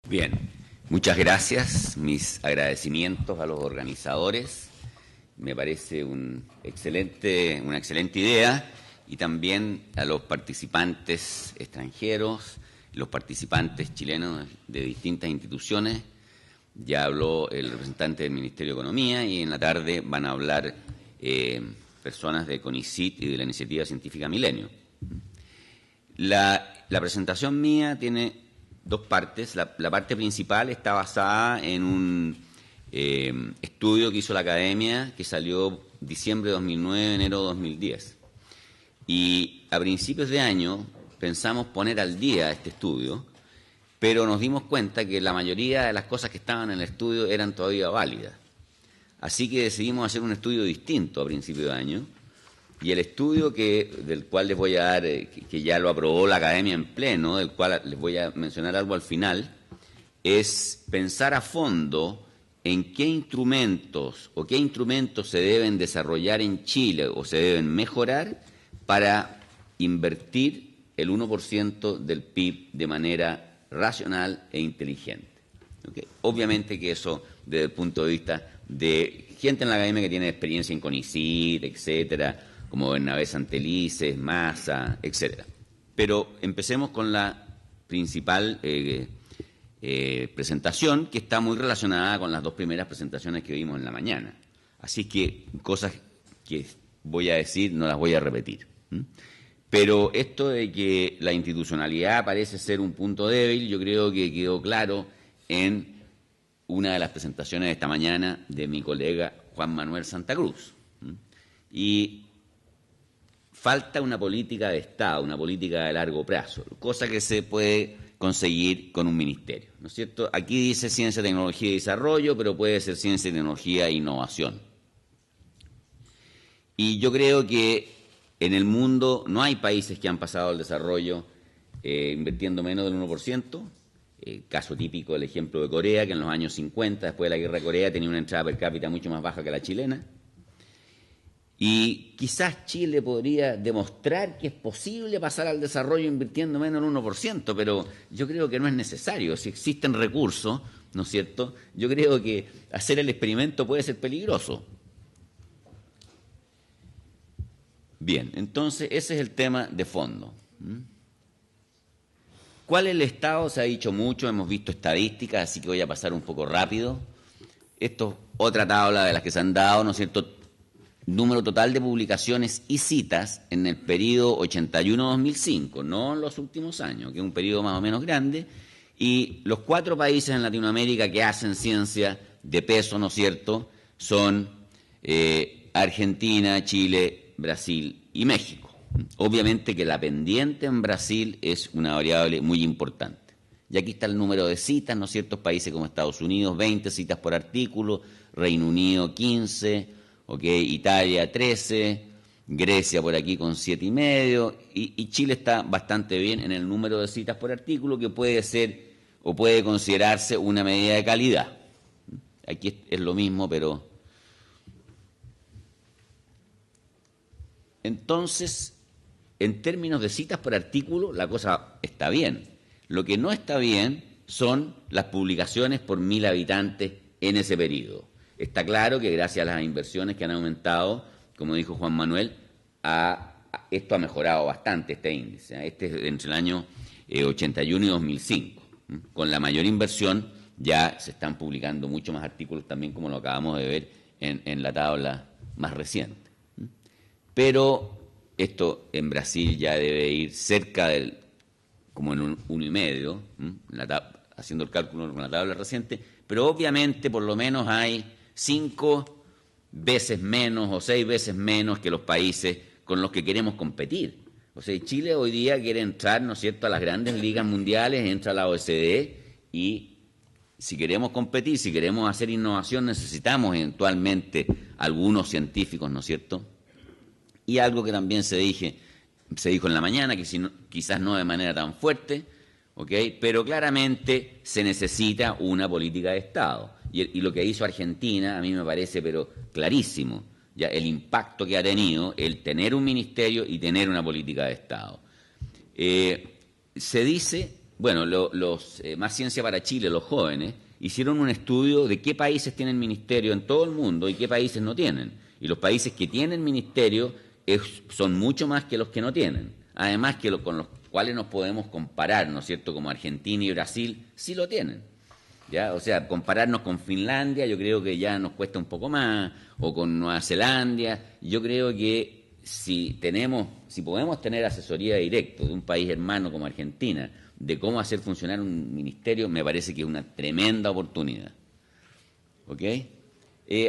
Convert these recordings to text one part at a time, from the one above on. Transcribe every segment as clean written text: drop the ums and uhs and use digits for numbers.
Bien, muchas gracias. Mis agradecimientos a los organizadores. Me parece una excelente idea, y también a los participantes extranjeros, los participantes chilenos de distintas instituciones. Ya habló el representante del Ministerio de Economía y en la tarde van a hablar personas de CONICYT y de la Iniciativa Científica Milenio. La presentación mía tiene dos partes. La parte principal está basada en un estudio que hizo la Academia, que salió diciembre de 2009, enero de 2010. Y a principios de año pensamos poner al día este estudio, pero nos dimos cuenta que la mayoría de las cosas que estaban en el estudio eran todavía válidas. Así que decidimos hacer un estudio distinto a principios de año, y el estudio del cual les voy a dar, que ya lo aprobó la Academia en pleno, del cual les voy a mencionar algo al final, es pensar a fondo en qué instrumentos se deben desarrollar en Chile o se deben mejorar para invertir el 1% del PIB de manera racional e inteligente. ¿Okay? Obviamente que eso, desde el punto de vista de gente en la Academia que tiene experiencia en CONICYT, etcétera, como Bernabé Santelices, Massa, etcétera. Pero empecemos con la principal presentación, que está muy relacionada con las dos primeras presentaciones que vimos en la mañana. Así que cosas que voy a decir no las voy a repetir. Pero esto de que la institucionalidad parece ser un punto débil, yo creo que quedó claro en una de las presentaciones de esta mañana de mi colega Juan Manuel Santa Cruz. Y falta una política de Estado, una política de largo plazo, cosa que se puede conseguir con un ministerio, ¿no es cierto? Aquí dice ciencia, tecnología y desarrollo, pero puede ser ciencia, tecnología e innovación. Y yo creo que en el mundo no hay países que han pasado al desarrollo invirtiendo menos del 1%. Caso típico, el ejemplo de Corea, que en los años 50, después de la guerra de Corea, tenía una entrada per cápita mucho más baja que la chilena. Y quizás Chile podría demostrar que es posible pasar al desarrollo invirtiendo menos del 1%, pero yo creo que no es necesario. Si existen recursos, ¿no es cierto?, yo creo que hacer el experimento puede ser peligroso. Bien, entonces ese es el tema de fondo. ¿Cuál es el Estado? Se ha dicho mucho, hemos visto estadísticas, así que voy a pasar un poco rápido. Esto es otra tabla de las que se han dado, ¿no es cierto?, número total de publicaciones y citas en el periodo 81-2005, no en los últimos años, que es un periodo más o menos grande, y los 4 países en Latinoamérica que hacen ciencia de peso, ¿no es cierto?, son Argentina, Chile, Brasil y México. Obviamente que la pendiente en Brasil es una variable muy importante. Y aquí está el número de citas, ¿no es cierto?, países como Estados Unidos, 20 citas por artículo, Reino Unido, 15, Italia 13, Grecia por aquí con 7,5, y Chile está bastante bien en el número de citas por artículo, que puede ser o puede considerarse una medida de calidad. Aquí es lo mismo, pero... Entonces, en términos de citas por artículo, la cosa está bien. Lo que no está bien son las publicaciones por 1.000 habitantes en ese periodo. Está claro que gracias a las inversiones que han aumentado, como dijo Juan Manuel, esto ha mejorado bastante, este índice. Este es entre el año 81 y 2005. Con la mayor inversión ya se están publicando muchos más artículos también, como lo acabamos de ver en la tabla más reciente. Pero esto en Brasil ya debe ir cerca del, como en un 1,5, haciendo el cálculo con la tabla reciente, pero obviamente por lo menos hay 5 veces menos o 6 veces menos que los países con los que queremos competir. O sea, Chile hoy día quiere entrar, ¿no es cierto?, a las grandes ligas mundiales, entra a la OECD, y si queremos competir, si queremos hacer innovación, necesitamos eventualmente algunos científicos, ¿no es cierto? Y algo que también se dijo en la mañana, que quizás no de manera tan fuerte, pero claramente se necesita una política de Estado. Y lo que hizo Argentina a mí me parece pero clarísimo, ya el impacto que ha tenido el tener un ministerio y tener una política de Estado. Se dice bueno, los Más Ciencia para Chile, los jóvenes, hicieron un estudio de qué países tienen ministerio en todo el mundo y qué países no tienen. Y los países que tienen ministerio son mucho más que los que no tienen. Además que con los cuales nos podemos comparar, ¿no es cierto?, como Argentina y Brasil, sí lo tienen. ¿Ya? O sea, compararnos con Finlandia yo creo que ya nos cuesta un poco más, o con Nueva Zelanda. Yo creo que si podemos tener asesoría directa de un país hermano como Argentina, de cómo hacer funcionar un ministerio, me parece que es una tremenda oportunidad. ¿Ok?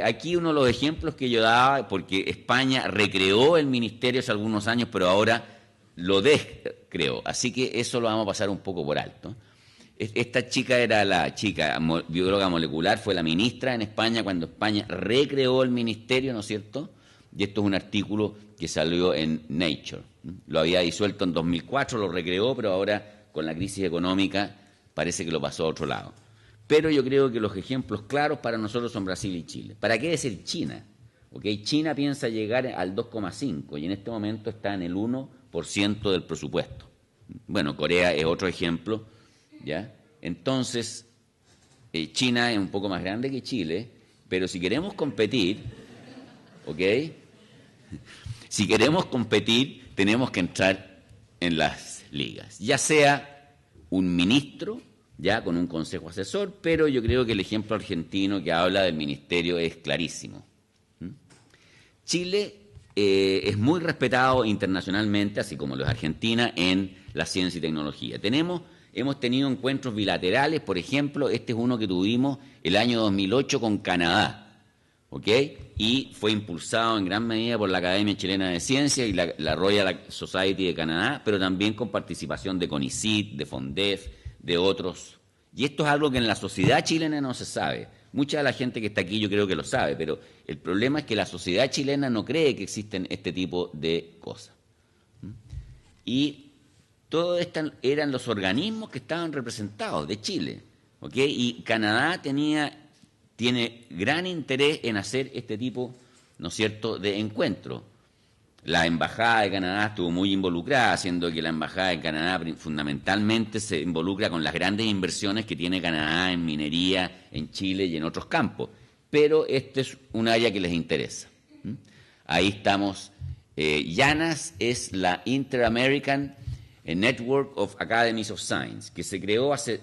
Aquí uno de los ejemplos que yo daba, porque España recreó el ministerio hace algunos años, pero ahora lo descreó. Así que eso lo vamos a pasar un poco por alto. Esta chica era la chica bióloga molecular, fue la ministra en España cuando España recreó el ministerio, ¿no es cierto? Y esto es un artículo que salió en Nature. Lo había disuelto en 2004, lo recreó, pero ahora con la crisis económica parece que lo pasó a otro lado. Pero yo creo que los ejemplos claros para nosotros son Brasil y Chile. ¿Para qué decir China? ¿Okay? China piensa llegar al 2,5 y en este momento está en el 1% del presupuesto. Bueno, Corea es otro ejemplo, ¿ya? Entonces, China es un poco más grande que Chile, pero si queremos competir, ¿ok? Si queremos competir, tenemos que entrar en las ligas, ya sea un ministro, ya con un consejo asesor, pero yo creo que el ejemplo argentino que habla del ministerio es clarísimo. Chile es muy respetado internacionalmente, así como lo es Argentina, en la ciencia y tecnología. Hemos tenido encuentros bilaterales, por ejemplo, este es uno que tuvimos el año 2008 con Canadá, ¿ok? Y fue impulsado en gran medida por la Academia Chilena de Ciencias y la Royal Society de Canadá, pero también con participación de CONICYT, de FONDEF, de otros. Y esto es algo que en la sociedad chilena no se sabe. Mucha de la gente que está aquí yo creo que lo sabe, pero el problema es que la sociedad chilena no cree que existen este tipo de cosas. Y todos estos eran los organismos que estaban representados de Chile, ¿ok? Y Canadá tiene gran interés en hacer este tipo, ¿no es cierto?, de encuentro. La Embajada de Canadá estuvo muy involucrada, haciendo que la Embajada de Canadá fundamentalmente se involucra con las grandes inversiones que tiene Canadá en minería, en Chile y en otros campos. Pero este es un área que les interesa. Ahí estamos. IANAS es la Inter-American Network of Academies of Science, que se creó hace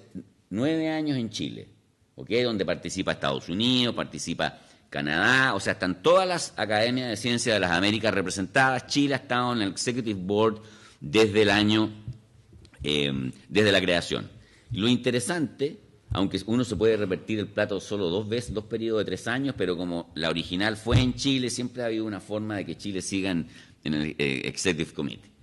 9 años en Chile, ¿okay? Donde participa Estados Unidos, participa Canadá, o sea, están todas las academias de ciencia de las Américas representadas. Chile ha estado en el Executive Board desde desde la creación. Y lo interesante, aunque uno se puede repetir el plato solo 2 veces, 2 periodos de 3 años, pero como la original fue en Chile, siempre ha habido una forma de que Chile siga en el Executive Committee.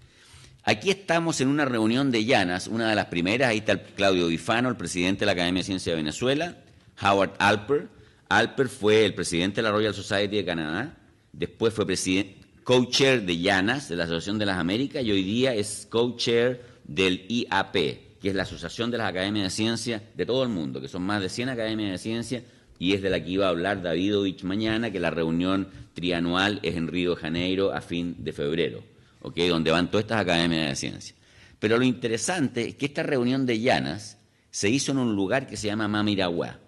Aquí estamos en una reunión de IANAS, una de las primeras. Ahí está Claudio Bifano, el presidente de la Academia de Ciencia de Venezuela, Howard Alper. Alper fue el presidente de la Royal Society de Canadá, después fue co-chair de IANAS, de la Asociación de las Américas, y hoy día es co-chair del IAP, que es la Asociación de las Academias de Ciencia de todo el mundo, que son más de 100 academias de ciencia, y es de la que iba a hablar Davidovich mañana, que la reunión trianual es en Río de Janeiro a fin de febrero, ¿okay? Donde van todas estas academias de ciencia. Pero lo interesante es que esta reunión de IANAS se hizo en un lugar que se llama Mamiraguá.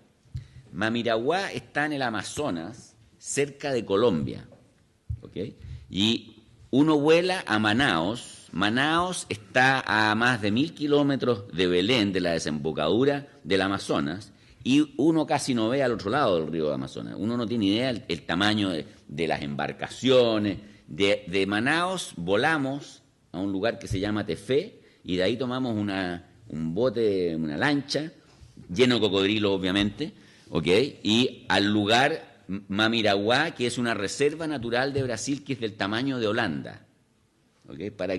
Mamiraguá está en el Amazonas, cerca de Colombia, ¿okay? Y uno vuela a Manaos. Manaos está a más de 1000 kilómetros de Belén, de la desembocadura del Amazonas, y uno casi no ve al otro lado del río Amazonas. Uno no tiene idea el tamaño de las embarcaciones. De Manaos volamos a un lugar que se llama Tefé, y de ahí tomamos un bote, una lancha, lleno de cocodrilos, obviamente, ¿okay? Y al lugar Mamiraguá, que es una reserva natural de Brasil que es del tamaño de Holanda, ¿okay? Para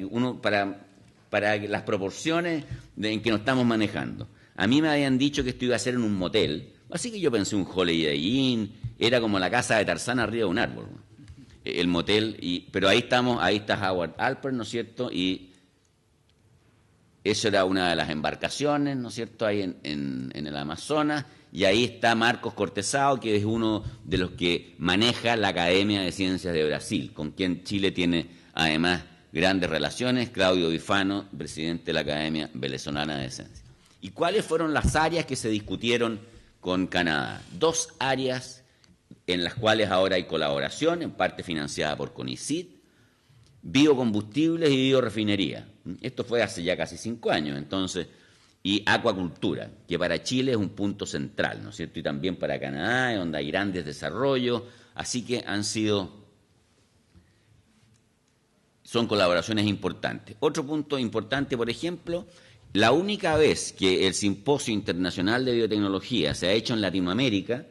las proporciones en que nos estamos manejando. A mí me habían dicho que esto iba a ser en un motel, así que yo pensé un Holiday Inn, era como la casa de Tarzán arriba de un árbol, el motel, pero ahí estamos, ahí está Howard Alper, ¿no es cierto? Y eso era una de las embarcaciones, ¿no es cierto?, ahí en el Amazonas. Y ahí está Marcos Cortesao, que es uno de los que maneja la Academia de Ciencias de Brasil, con quien Chile tiene además grandes relaciones. Claudio Bifano, presidente de la Academia Venezolana de Ciencias. ¿Y cuáles fueron las áreas que se discutieron con Canadá? 2 áreas en las cuales ahora hay colaboración, en parte financiada por CONICYT: biocombustibles y biorefinería. Esto fue hace ya casi 5 años, entonces, y acuacultura, que para Chile es un punto central, ¿no es cierto? Y también para Canadá, donde hay grandes desarrollos, así que son colaboraciones importantes. Otro punto importante, por ejemplo, la única vez que el Simposio Internacional de Biotecnología se ha hecho en Latinoamérica,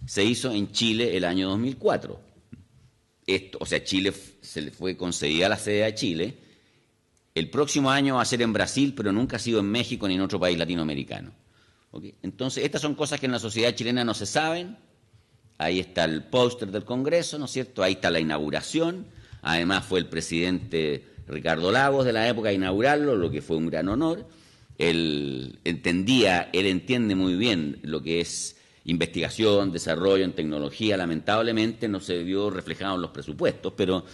se hizo en Chile el año 2004. Chile se le fue concedida la sede a Chile. El próximo año va a ser en Brasil, pero nunca ha sido en México ni en otro país latinoamericano. ¿Okay? Entonces, estas son cosas que en la sociedad chilena no se saben. Ahí está el póster del Congreso, ¿no es cierto? Ahí está la inauguración. Además, fue el presidente Ricardo Lagos de la época a inaugurarlo, lo que fue un gran honor. Él entiende muy bien lo que es investigación, desarrollo en tecnología. Lamentablemente no se vio reflejado en los presupuestos, pero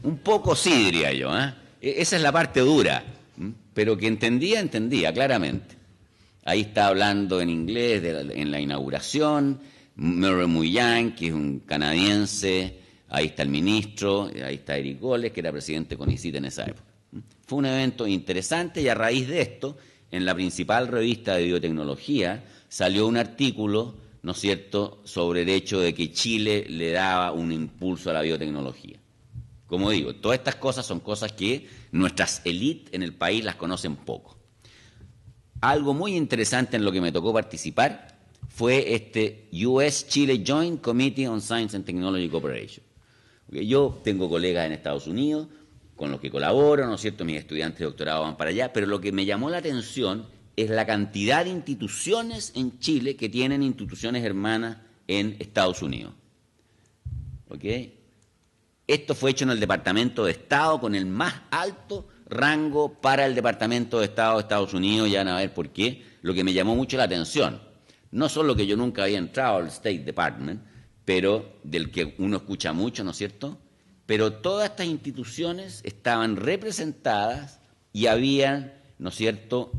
un poco sí, diría yo. Esa es la parte dura, pero que entendía claramente. Ahí está hablando en inglés en la inauguración. Murray Muyang, que es un canadiense. Ahí está el ministro, ahí está Eric Goles, que era presidente de CONICYT en esa época. Fue un evento interesante y a raíz de esto, en la principal revista de biotecnología, salió un artículo, ¿no es cierto?, sobre el hecho de que Chile le daba un impulso a la biotecnología. Como digo, todas estas cosas son cosas que nuestras élites en el país las conocen poco. Algo muy interesante en lo que me tocó participar fue este US-Chile Joint Committee on Science and Technology Cooperation. Yo tengo colegas en Estados Unidos con los que colaboro, ¿no es cierto? Mis estudiantes de doctorado van para allá, pero lo que me llamó la atención es la cantidad de instituciones en Chile que tienen instituciones hermanas en Estados Unidos. ¿Ok? Esto fue hecho en el Departamento de Estado con el más alto rango para el Departamento de Estado de Estados Unidos, ya van a ver por qué, lo que me llamó mucho la atención. No solo que yo nunca había entrado al State Department, pero del que uno escucha mucho, ¿no es cierto?, pero todas estas instituciones estaban representadas y había, ¿no es cierto?,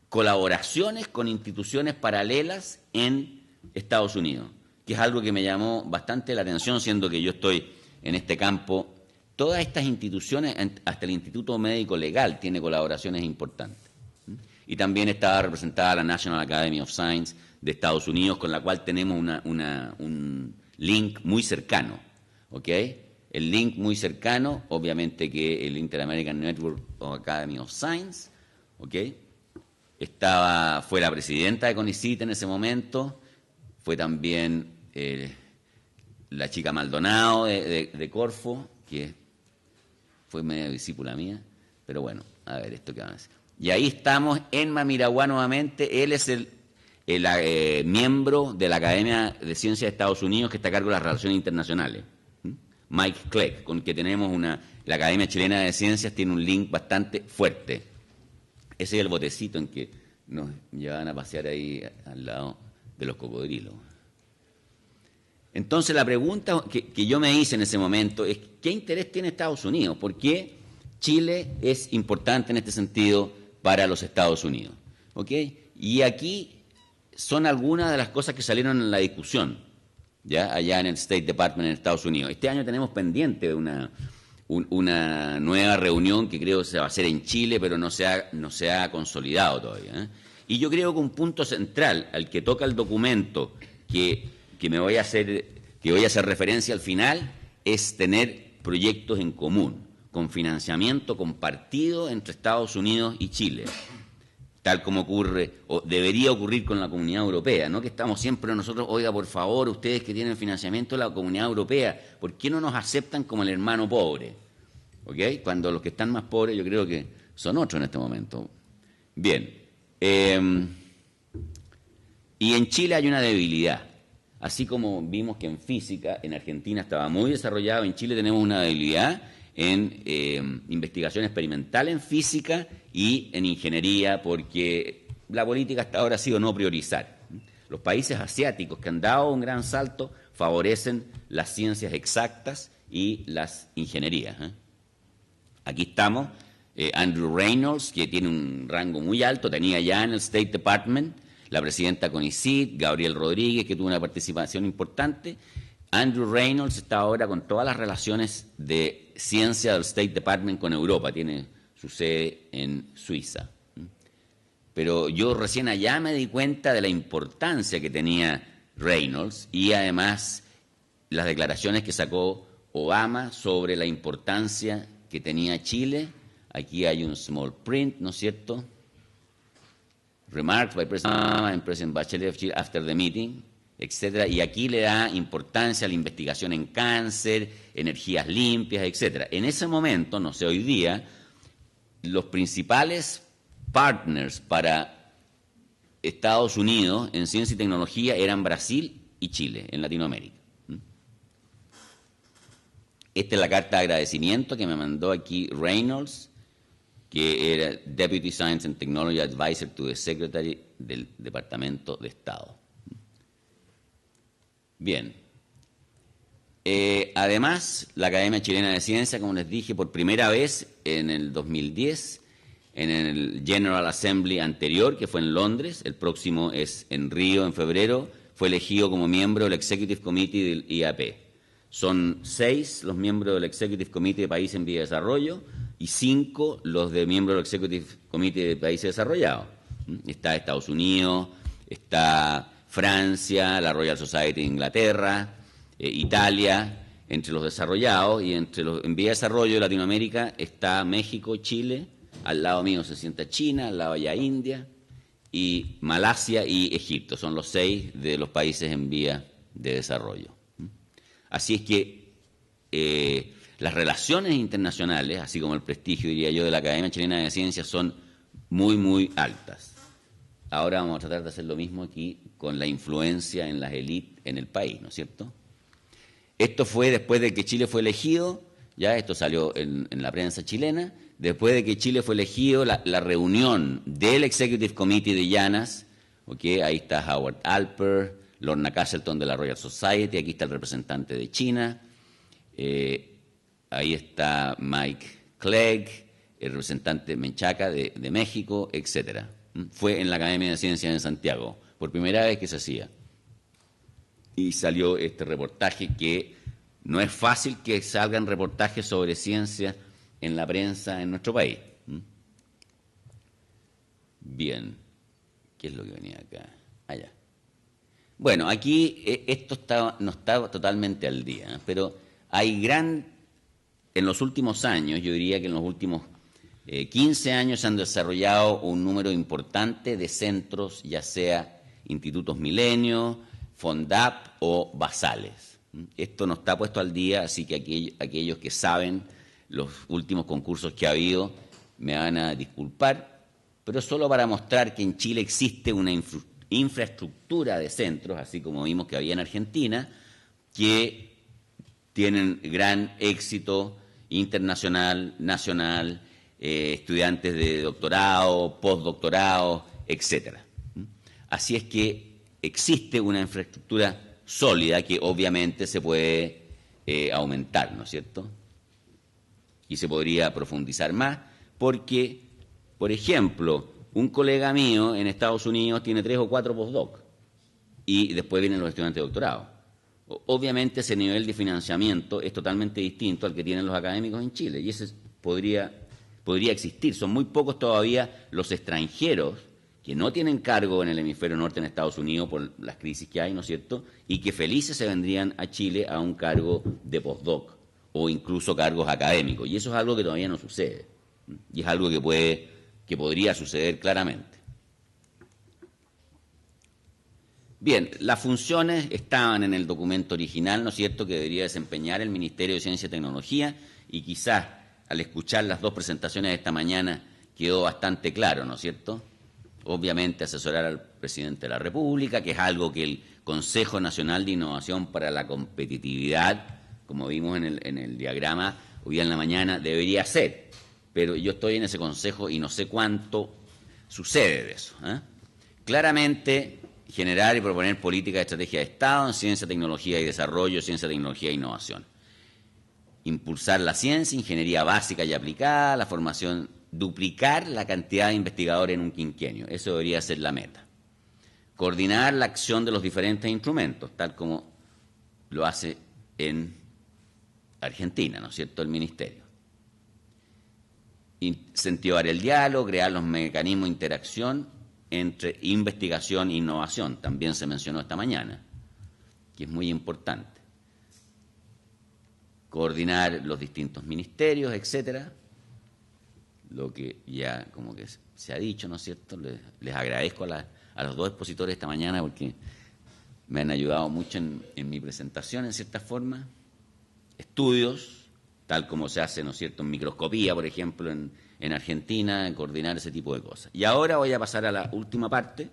colaboraciones con instituciones paralelas en Estados Unidos, que es algo que me llamó bastante la atención, siendo que yo estoy en este campo. Todas estas instituciones, hasta el Instituto Médico Legal, tiene colaboraciones importantes. Y también estaba representada la National Academy of Science de Estados Unidos, con la cual tenemos un link muy cercano, ¿ok? El link muy cercano, obviamente que el Inter-American Network of Academy of Science, ¿ok? Fue la presidenta de CONICYT en ese momento, fue también la chica Maldonado de Corfo, que fue media discípula mía, pero bueno, a ver, esto que van a decir. Y ahí estamos, Enma Miraguá nuevamente, él es el miembro de la Academia de Ciencias de Estados Unidos que está a cargo de las relaciones internacionales. Mike Clegg, con el que tenemos la Academia Chilena de Ciencias tiene un link bastante fuerte. Ese es el botecito en que nos llevaban a pasear ahí al lado de los cocodrilos. Entonces la pregunta que yo me hice en ese momento es ¿qué interés tiene Estados Unidos? ¿Por qué Chile es importante en este sentido para los Estados Unidos? ¿Ok? Y aquí son algunas de las cosas que salieron en la discusión, ¿ya? Allá en el State Department en Estados Unidos. Este año tenemos pendiente una nueva reunión que creo que se va a hacer en Chile, pero no se ha consolidado todavía. Y yo creo que un punto central al que toca el documento que voy a hacer referencia al final es tener proyectos en común, con financiamiento compartido entre Estados Unidos y Chile, tal como ocurre o debería ocurrir con la Comunidad Europea, no que estamos siempre nosotros, oiga, por favor, ustedes que tienen financiamiento de la Comunidad Europea, ¿por qué no nos aceptan como el hermano pobre? ¿Ok? Cuando los que están más pobres yo creo que son otros en este momento. Bien. Y en Chile hay una debilidad. Así como vimos que en física, en Argentina estaba muy desarrollado, en Chile tenemos una debilidad en investigación experimental en física y en ingeniería, porque la política hasta ahora ha sido no priorizar. Los países asiáticos que han dado un gran salto favorecen las ciencias exactas y las ingenierías. Aquí estamos, Andrew Reynolds, que tiene un rango muy alto, tenía ya en el State Department, la presidenta CONICIT, Gabriel Rodríguez, que tuvo una participación importante. Andrew Reynolds está ahora con todas las relaciones de ciencia del State Department con Europa, tiene su sede en Suiza. Pero yo recién allá me di cuenta de la importancia que tenía Reynolds y además las declaraciones que sacó Obama sobre la importancia que tenía Chile. Aquí hay un small print, ¿no es cierto? Remarks by President Obama and President Bachelet of Chile after the meeting, etcétera. Y aquí le da importancia a la investigación en cáncer, energías limpias, etcétera. En ese momento, no sé, hoy día, los principales partners para Estados Unidos en ciencia y tecnología eran Brasil y Chile, en Latinoamérica. Esta es la carta de agradecimiento que me mandó aquí Reynolds, que era Deputy Science and Technology Advisor to the Secretary del Departamento de Estado. Bien. Además, la Academia Chilena de Ciencia, como les dije, por primera vez en el 2010, en el General Assembly anterior, que fue en Londres, el próximo es en Río, en febrero, fue elegido como miembro del Executive Committee del IAP. Son 6 los miembros del Executive Committee de Países en Vía de Desarrollo y 5 los de miembros del Executive Committee de Países Desarrollados. Está Estados Unidos, está Francia, la Royal Society de Inglaterra, Italia, entre los desarrollados, y entre los en vía de desarrollo de Latinoamérica está México, Chile, al lado mío se sienta China, al lado allá India, y Malasia y Egipto. Son los 6 de los países en vía de desarrollo. Así es que las relaciones internacionales, así como el prestigio, diría yo, de la Academia Chilena de Ciencias son muy, muy altas. Ahora vamos a tratar de hacer lo mismo aquí con la influencia en las élites en el país, ¿no es cierto? Esto fue después de que Chile fue elegido, ya esto salió en la prensa chilena, después de que Chile fue elegido, la reunión del Executive Committee de Llanas, ¿okay? Ahí está Howard Alper, Lorna Castleton de la Royal Society, aquí está el representante de China, ahí está Mike Clegg, el representante Menchaca de México, etcétera. Fue en la Academia de Ciencias en Santiago, por primera vez que se hacía. Y salió este reportaje que no es fácil que salgan reportajes sobre ciencia en la prensa en nuestro país. Bien, ¿qué es lo que venía acá? Allá. Bueno, aquí esto no está totalmente al día, pero hay en los últimos años, yo diría que en los últimos 15 años se han desarrollado un número importante de centros, ya sea institutos Milenio, FONDAP o basales. Esto no está puesto al día, así que aquellos que saben los últimos concursos que ha habido me van a disculpar, pero solo para mostrar que en Chile existe una infraestructura de centros, así como vimos que había en Argentina, que tienen gran éxito internacional, nacional, estudiantes de doctorado, postdoctorado, etcétera. Así es que existe una infraestructura sólida que obviamente se puede aumentar, ¿no es cierto? Y se podría profundizar más porque, por ejemplo, un colega mío en Estados Unidos tiene 3 o 4 postdoc y después vienen los estudiantes de doctorado. Obviamente ese nivel de financiamiento es totalmente distinto al que tienen los académicos en Chile y ese podría existir. Son muy pocos todavía los extranjeros que no tienen cargo en el hemisferio norte en Estados Unidos por las crisis que hay, ¿no es cierto?, y que felices se vendrían a Chile a un cargo de postdoc o incluso cargos académicos. Y eso es algo que todavía no sucede. Y es algo que podría suceder claramente. Bien, las funciones estaban en el documento original, ¿no es cierto?, que debería desempeñar el Ministerio de Ciencia y Tecnología, y quizás al escuchar las 2 presentaciones de esta mañana quedó bastante claro, ¿no es cierto? Obviamente asesorar al presidente de la República, que es algo que el Consejo Nacional de Innovación para la Competitividad, como vimos en el diagrama hoy día en la mañana, debería hacer. Pero yo estoy en ese consejo y no sé cuánto sucede de eso. Claramente, generar y proponer políticas de estrategia de Estado en ciencia, tecnología y desarrollo, ciencia, tecnología e innovación. Impulsar la ciencia, ingeniería básica y aplicada, la formación duplicar la cantidad de investigadores en un quinquenio. Eso debería ser la meta. Coordinar la acción de los diferentes instrumentos, tal como lo hace en Argentina, ¿no es cierto?, el Ministerio. Incentivar el diálogo, crear los mecanismos de interacción entre investigación e innovación, también se mencionó esta mañana, que es muy importante. Coordinar los distintos ministerios, etcétera, lo que ya como que se ha dicho, ¿no es cierto? Les agradezco a los dos expositores esta mañana porque me han ayudado mucho en mi presentación, en cierta forma. Estudios, tal como se hace, ¿no es cierto?, en microscopía, por ejemplo, en Argentina, en coordinar ese tipo de cosas. Y ahora voy a pasar a la última parte.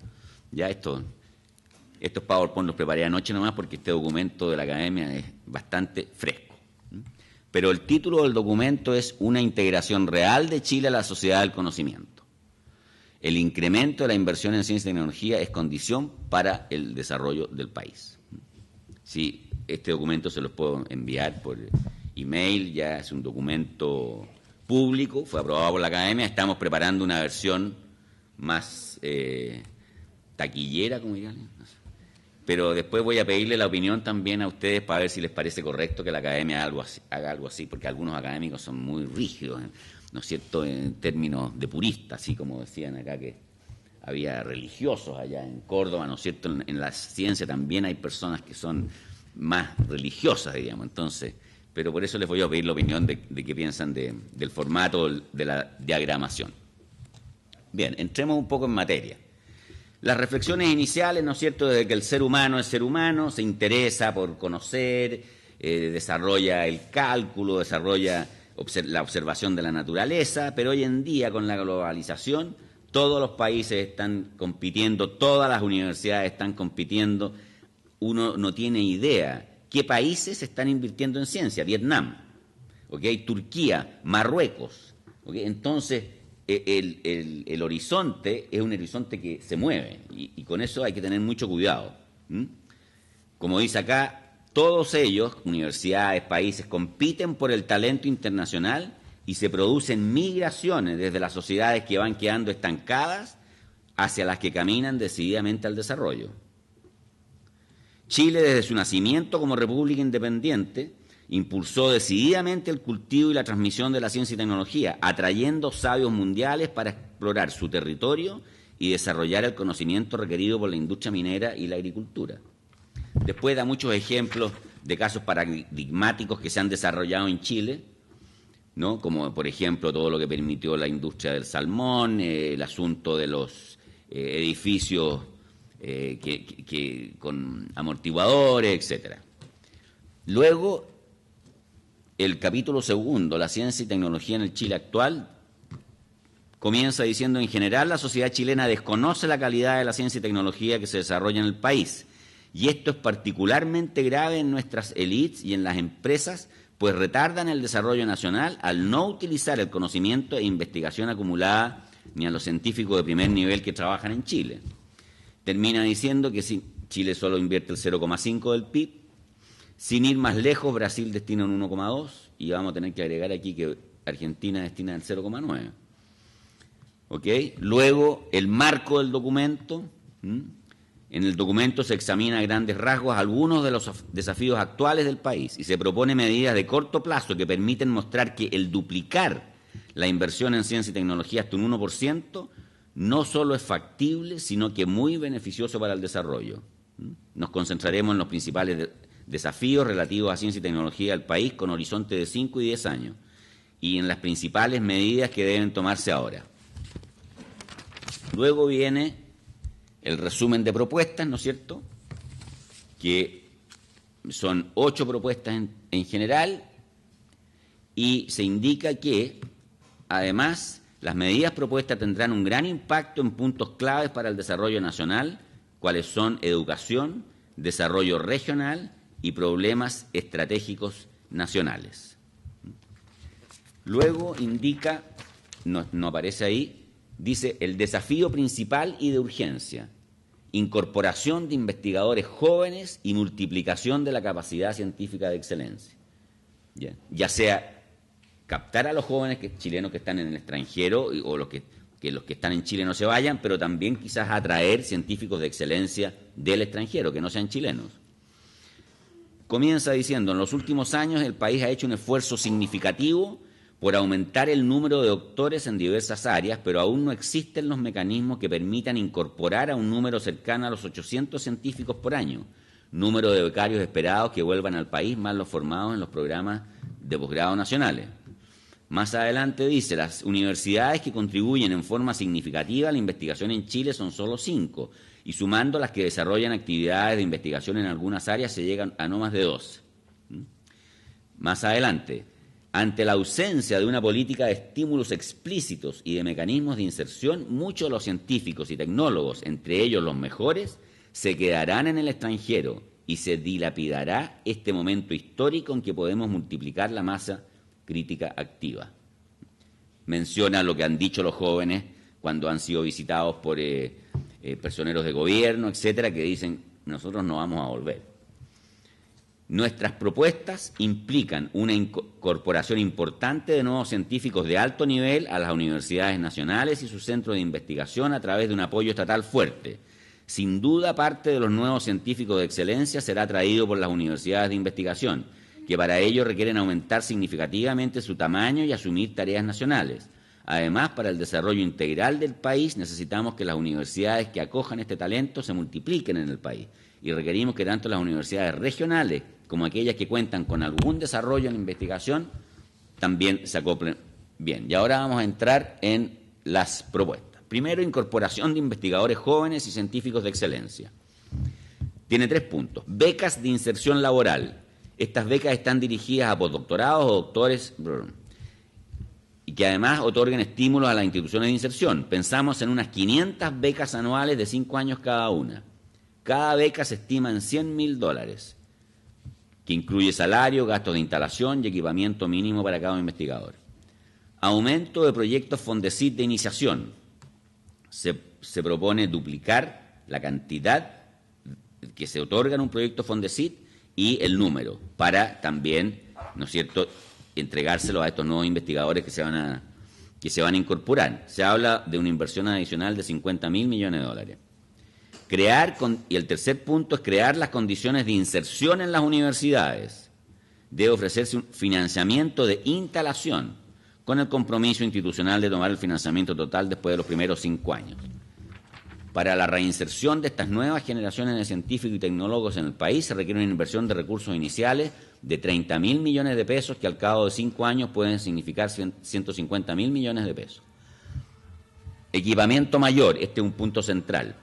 Ya estos PowerPoint los preparé anoche nomás porque este documento de la Academia es bastante fresco. Pero el título del documento es Una integración real de Chile a la sociedad del conocimiento. El incremento de la inversión en ciencia y tecnología es condición para el desarrollo del país. Sí, este documento se los puedo enviar por email, ya es un documento público, fue aprobado por la Academia, estamos preparando una versión más taquillera, como digan. Pero después voy a pedirle la opinión también a ustedes para ver si les parece correcto que la Academia haga algo así, porque algunos académicos son muy rígidos, ¿no es cierto?, en términos de puristas, así como decían acá que había religiosos allá en Córdoba, ¿no es cierto?, en la ciencia también hay personas que son más religiosas, digamos, entonces, pero por eso les voy a pedir la opinión de qué piensan del formato de la diagramación. Bien, entremos un poco en materia. Las reflexiones iniciales, ¿no es cierto?, desde que el ser humano es ser humano, se interesa por conocer, desarrolla el cálculo, desarrolla la observación de la naturaleza, pero hoy en día con la globalización todos los países están compitiendo, todas las universidades están compitiendo, uno no tiene idea qué países están invirtiendo en ciencia. Vietnam, ¿okay?, Turquía, Marruecos, ¿okay? Entonces el horizonte es un horizonte que se mueve y con eso hay que tener mucho cuidado. Como dice acá, todos ellos, universidades, países, compiten por el talento internacional y se producen migraciones desde las sociedades que van quedando estancadas hacia las que caminan decididamente al desarrollo. Chile, desde su nacimiento como república independiente, impulsó decididamente el cultivo y la transmisión de la ciencia y tecnología, atrayendo sabios mundiales para explorar su territorio y desarrollar el conocimiento requerido por la industria minera y la agricultura. Después da muchos ejemplos de casos paradigmáticos que se han desarrollado en Chile, ¿no?, como por ejemplo todo lo que permitió la industria del salmón, el asunto de los edificios con amortiguadores, etcétera. Luego, el capítulo segundo, la ciencia y tecnología en el Chile actual, comienza diciendo: en general la sociedad chilena desconoce la calidad de la ciencia y tecnología que se desarrolla en el país, y esto es particularmente grave en nuestras élites y en las empresas, pues retardan el desarrollo nacional al no utilizar el conocimiento e investigación acumulada ni a los científicos de primer nivel que trabajan en Chile. Termina diciendo que si Chile solo invierte el 0,5 del PIB, sin ir más lejos, Brasil destina un 1,2 y vamos a tener que agregar aquí que Argentina destina el 0,9. ¿Ok? Luego, el marco del documento. En el documento se examina a grandes rasgos algunos de los desafíos actuales del país y se propone medidas de corto plazo que permiten mostrar que el duplicar la inversión en ciencia y tecnología hasta un 1% no solo es factible, sino que muy beneficioso para el desarrollo. Nos concentraremos en los principales desafíos relativos a ciencia y tecnología del país con horizonte de 5 y 10 años y en las principales medidas que deben tomarse ahora. Luego viene el resumen de propuestas, ¿no es cierto?, que son 8 propuestas en general, y se indica que, además, las medidas propuestas tendrán un gran impacto en puntos claves para el desarrollo nacional, cuáles son educación, desarrollo regional y problemas estratégicos nacionales. Luego indica, no aparece ahí, dice el desafío principal y de urgencia: incorporación de investigadores jóvenes y multiplicación de la capacidad científica de excelencia. Ya sea captar a los jóvenes chilenos que están en el extranjero o los que están en Chile no se vayan, pero también quizás atraer científicos de excelencia del extranjero, que no sean chilenos. Comienza diciendo, en los últimos años el país ha hecho un esfuerzo significativo por aumentar el número de doctores en diversas áreas, pero aún no existen los mecanismos que permitan incorporar a un número cercano a los 800 científicos por año, número de becarios esperados que vuelvan al país, más los formados en los programas de posgrado nacionales. Más adelante dice, las universidades que contribuyen en forma significativa a la investigación en Chile son solo 5, y sumando las que desarrollan actividades de investigación en algunas áreas se llegan a no más de 12. Más adelante, ante la ausencia de una política de estímulos explícitos y de mecanismos de inserción, muchos de los científicos y tecnólogos, entre ellos los mejores, se quedarán en el extranjero y se dilapidará este momento histórico en que podemos multiplicar la masa crítica activa. Menciona lo que han dicho los jóvenes cuando han sido visitados por personeros de gobierno, etcétera, que dicen, nosotros no vamos a volver. Nuestras propuestas implican una incorporación importante de nuevos científicos de alto nivel a las universidades nacionales y sus centros de investigación a través de un apoyo estatal fuerte. Sin duda, parte de los nuevos científicos de excelencia será atraído por las universidades de investigación, que para ello requieren aumentar significativamente su tamaño y asumir tareas nacionales. Además, para el desarrollo integral del país necesitamos que las universidades que acojan este talento se multipliquen en el país y requerimos que tanto las universidades regionales como aquellas que cuentan con algún desarrollo en la investigación también se acoplen bien. Y ahora vamos a entrar en las propuestas. Primero, incorporación de investigadores jóvenes y científicos de excelencia. Tiene 3 puntos. Becas de inserción laboral. Estas becas están dirigidas a postdoctorados o doctores y que además otorguen estímulos a las instituciones de inserción. Pensamos en unas 500 becas anuales de 5 años cada una. Cada beca se estima en $100.000, que incluye salario, gastos de instalación y equipamiento mínimo para cada investigador. Aumento de proyectos Fondesit de iniciación. Se propone duplicar la cantidad que se otorga en un proyecto Fondesit y el número, para también, ¿no es cierto?, entregárselo a estos nuevos investigadores que se van a incorporar. Se habla de una inversión adicional de $50.000 millones. Y el tercer punto es crear las condiciones de inserción en las universidades. Debe ofrecerse un financiamiento de instalación con el compromiso institucional de tomar el financiamiento total después de los primeros 5 años. Para la reinserción de estas nuevas generaciones de científicos y tecnólogos en el país se requiere una inversión de recursos iniciales de $30.000 millones que al cabo de 5 años pueden significar $150.000 millones. Equipamiento mayor, este es un punto central.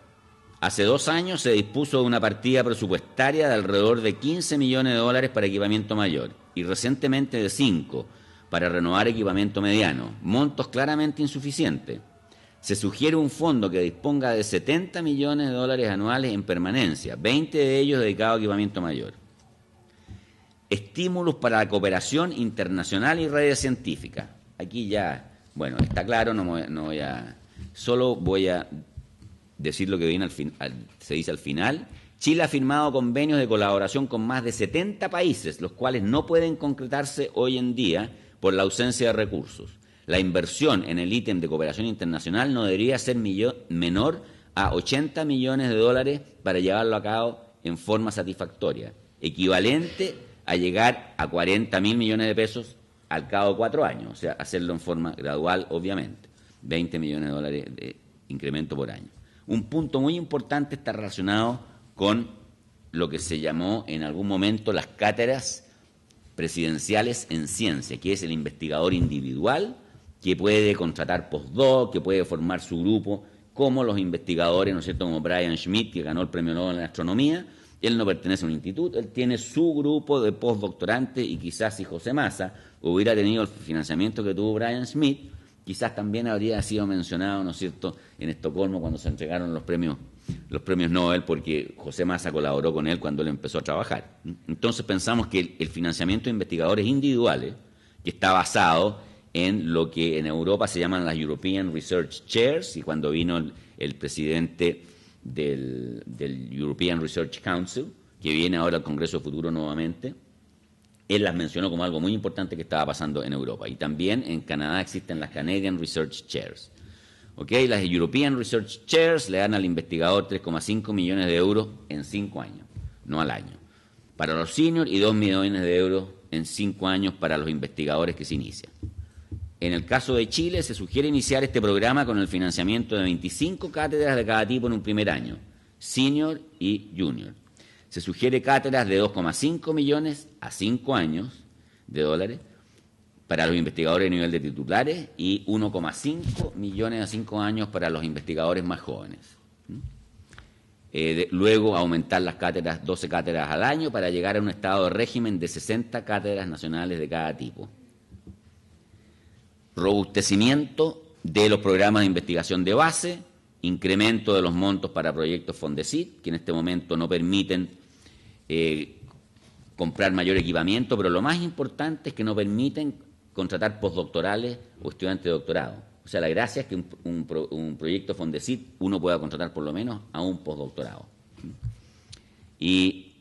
Hace 2 años se dispuso de una partida presupuestaria de alrededor de $15 millones para equipamiento mayor y recientemente de 5 para renovar equipamiento mediano, montos claramente insuficientes. Se sugiere un fondo que disponga de $70 millones anuales en permanencia, 20 de ellos dedicados a equipamiento mayor. Estímulos para la cooperación internacional y redes científicas. Aquí ya, bueno, está claro, solo voy a decir lo que viene se dice al final. Chile ha firmado convenios de colaboración con más de 70 países, los cuales no pueden concretarse hoy en día por la ausencia de recursos. La inversión en el ítem de cooperación internacional no debería ser menor a $80 millones para llevarlo a cabo en forma satisfactoria, equivalente a llegar a $40.000 millones al cabo de 4 años, o sea, hacerlo en forma gradual, obviamente, $20 millones de incremento por año. Un punto muy importante está relacionado con lo que se llamó en algún momento las cátedras presidenciales en ciencia, que es el investigador individual que puede contratar postdoc, que puede formar su grupo, como los investigadores, ¿no es cierto?, como Brian Schmidt, que ganó el premio Nobel en astronomía. Él no pertenece a un instituto, él tiene su grupo de postdoctorantes y quizás si José Massa hubiera tenido el financiamiento que tuvo Brian Schmidt, quizás también habría sido mencionado, ¿no es cierto?, en Estocolmo cuando se entregaron los premios Nobel, porque José Massa colaboró con él cuando él empezó a trabajar. Entonces pensamos que el financiamiento de investigadores individuales, que está basado en lo que en Europa se llaman las European Research Chairs, y cuando vino el presidente del European Research Council, que viene ahora al Congreso Futuro nuevamente, él las mencionó como algo muy importante que estaba pasando en Europa. Y también en Canadá existen las Canadian Research Chairs. ¿Okay? Las European Research Chairs le dan al investigador 3,5 millones de euros en 5 años, no al año. Para los seniors y 2 millones de euros en 5 años para los investigadores que se inician. En el caso de Chile, se sugiere iniciar este programa con el financiamiento de 25 cátedras de cada tipo en un primer año, senior y junior. Se sugiere cátedras de 2,5 millones a 5 años de dólares para los investigadores de nivel de titulares y 1,5 millones a 5 años para los investigadores más jóvenes. Luego aumentar las cátedras, 12 cátedras al año para llegar a un estado de régimen de 60 cátedras nacionales de cada tipo. Robustecimiento de los programas de investigación de base, incremento de los montos para proyectos Fondesit, que en este momento no permiten comprar mayor equipamiento, pero lo más importante es que no permiten contratar postdoctorales o estudiantes de doctorado. O sea, la gracia es que un proyecto Fondesit uno pueda contratar por lo menos a un postdoctorado. Y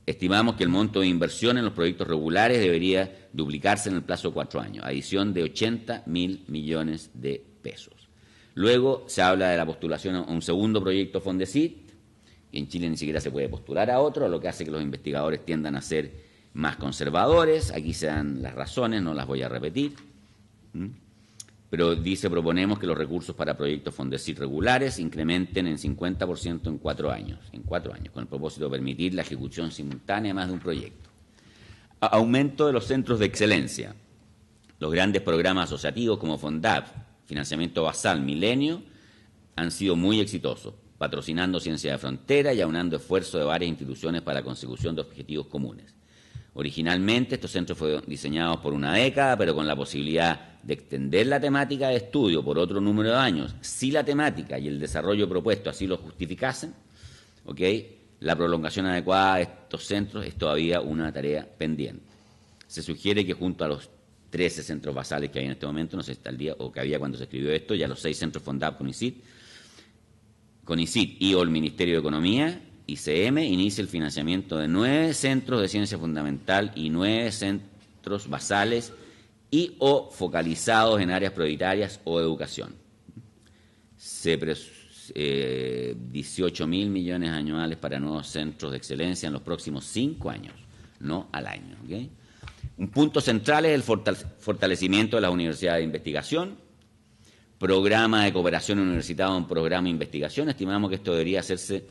estimamos que el monto de inversión en los proyectos regulares debería duplicarse en el plazo de 4 años, adición de 80.000 millones de pesos. Luego se habla de la postulación a un segundo proyecto Fondesit. En Chile ni siquiera se puede postular a otro, lo que hace que los investigadores tiendan a ser más conservadores. Aquí se dan las razones, no las voy a repetir. Pero proponemos que los recursos para proyectos Fondesit regulares incrementen en 50% en 4 años, con el propósito de permitir la ejecución simultánea de más de un proyecto. Aumento de los centros de excelencia. Los grandes programas asociativos como FONDAP, Financiamiento Basal, Milenio, han sido muy exitosos, patrocinando ciencia de frontera y aunando esfuerzos de varias instituciones para la consecución de objetivos comunes. Originalmente estos centros fueron diseñados por una década, pero con la posibilidad de extender la temática de estudio por otro número de años, si la temática y el desarrollo propuesto así lo justificasen, la prolongación adecuada de estos centros es todavía una tarea pendiente. Se sugiere que junto a los 13 centros basales que hay en este momento, no sé si está al día, o que había cuando se escribió esto, ya los 6 centros FONDAP CONICIT y o el Ministerio de Economía, ICM, inicia el financiamiento de 9 centros de ciencia fundamental y 9 centros basales y o focalizados en áreas prioritarias o educación. 18.000 millones anuales para nuevos centros de excelencia en los próximos 5 años, no al año. Un punto central es el fortalecimiento de las universidades de investigación, programa de cooperación universitaria, un programa de investigación. Estimamos que esto debería hacerse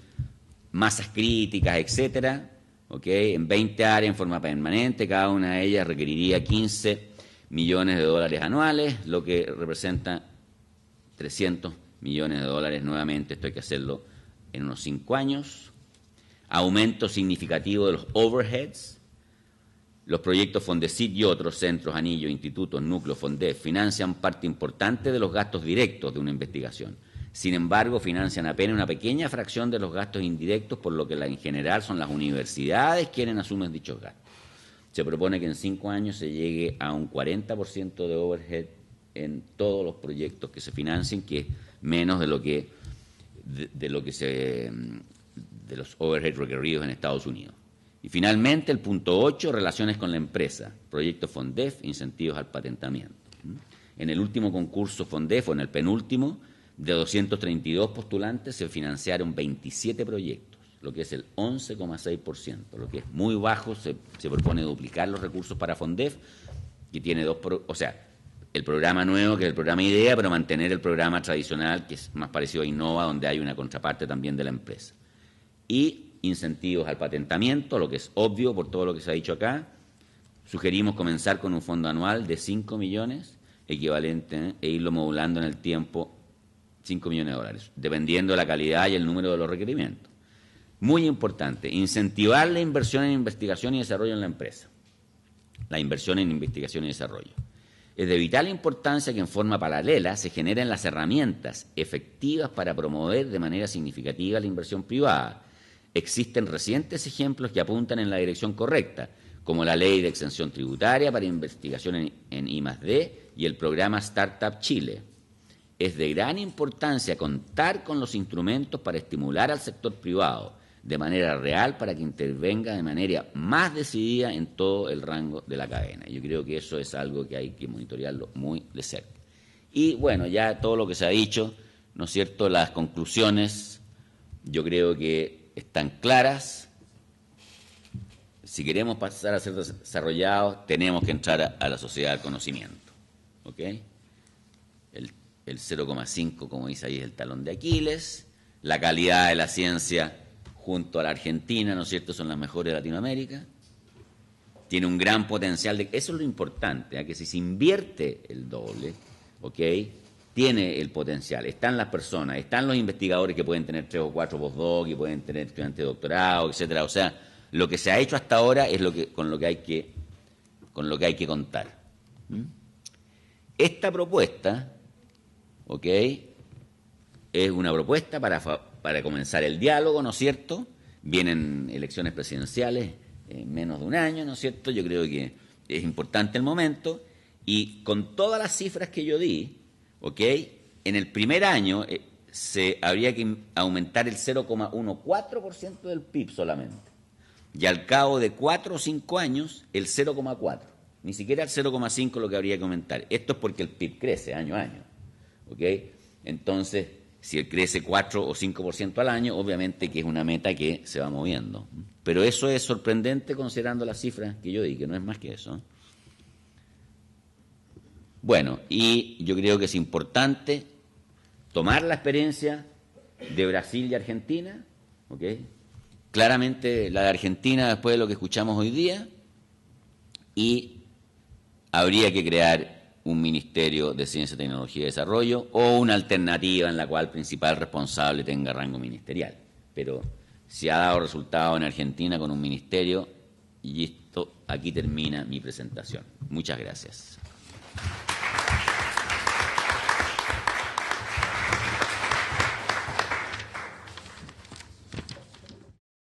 masas críticas, etcétera, en 20 áreas en forma permanente. Cada una de ellas requeriría 15 millones de dólares anuales, lo que representa 300 millones de dólares nuevamente. Esto hay que hacerlo en unos 5 años. Aumento significativo de los overheads. Los proyectos Fondesit y otros centros, anillos, institutos, núcleos, Fondef financian parte importante de los gastos directos de una investigación. Sin embargo, financian apenas una pequeña fracción de los gastos indirectos, por lo que en general son las universidades quienes asumen dichos gastos. Se propone que en 5 años se llegue a un 40% de overhead en todos los proyectos que se financien, que es menos de los overhead requeridos en Estados Unidos. Y finalmente, el punto 8, relaciones con la empresa, proyecto Fondef, incentivos al patentamiento. En el último concurso Fondef, o en el penúltimo, de 232 postulantes se financiaron 27 proyectos, lo que es el 11,6%, lo que es muy bajo. Se propone duplicar los recursos para Fondef, que tiene el programa nuevo, que es el programa IDEA, pero mantener el programa tradicional, que es más parecido a Innova, donde hay una contraparte también de la empresa. Y incentivos al patentamiento, lo que es obvio por todo lo que se ha dicho acá. Sugerimos comenzar con un fondo anual de 5 millones, equivalente, e irlo modulando en el tiempo, 5 millones de dólares, dependiendo de la calidad y el número de los requerimientos. Muy importante, incentivar la inversión en investigación y desarrollo en la empresa. La inversión en investigación y desarrollo. Es de vital importancia que en forma paralela se generen las herramientas efectivas para promover de manera significativa la inversión privada. Existen recientes ejemplos que apuntan en la dirección correcta, como la Ley de Exención Tributaria para Investigación en I+D y el programa Startup Chile. Es de gran importancia contar con los instrumentos para estimular al sector privado, de manera real para que intervenga de manera más decidida en todo el rango de la cadena. Yo creo que eso es algo que hay que monitorearlo muy de cerca. Y bueno, ya todo lo que se ha dicho, ¿no es cierto?, las conclusiones yo creo que están claras. Si queremos pasar a ser desarrollados, tenemos que entrar a la sociedad del conocimiento. ¿Ok? El 0,5, como dice ahí, es el talón de Aquiles. La calidad de la ciencia junto a la Argentina, ¿no es cierto?, son las mejores de Latinoamérica. Tiene un gran potencial. Eso es lo importante, ¿eh? Que si se invierte el doble, ¿ok?, tiene el potencial. Están las personas, están los investigadores que pueden tener 3 o 4 postdoc y pueden tener estudiantes de doctorado, etcétera. O sea, lo que se ha hecho hasta ahora es con lo que hay que contar. Esta propuesta, ¿ok?, es una propuesta para comenzar el diálogo, ¿no es cierto? Vienen elecciones presidenciales en menos de un año, ¿no es cierto? Yo creo que es importante el momento y con todas las cifras que yo di, ¿ok?, en el primer año se habría que aumentar el 0,14% del PIB solamente. Y al cabo de 4 o 5 años, el 0,4%. Ni siquiera el 0,5% lo que habría que aumentar. Esto es porque el PIB crece año a año. ¿Ok? Entonces, si él crece 4 o 5% al año, obviamente que es una meta que se va moviendo. Pero eso es sorprendente considerando las cifras que yo di, que no es más que eso. Bueno, y yo creo que es importante tomar la experiencia de Brasil y Argentina, ¿ok? Claramente la de Argentina después de lo que escuchamos hoy día, y habría que crear un Ministerio de Ciencia, Tecnología y Desarrollo o una alternativa en la cual el principal responsable tenga rango ministerial. Pero se ha dado resultado en Argentina con un ministerio y esto aquí termina mi presentación. Muchas gracias.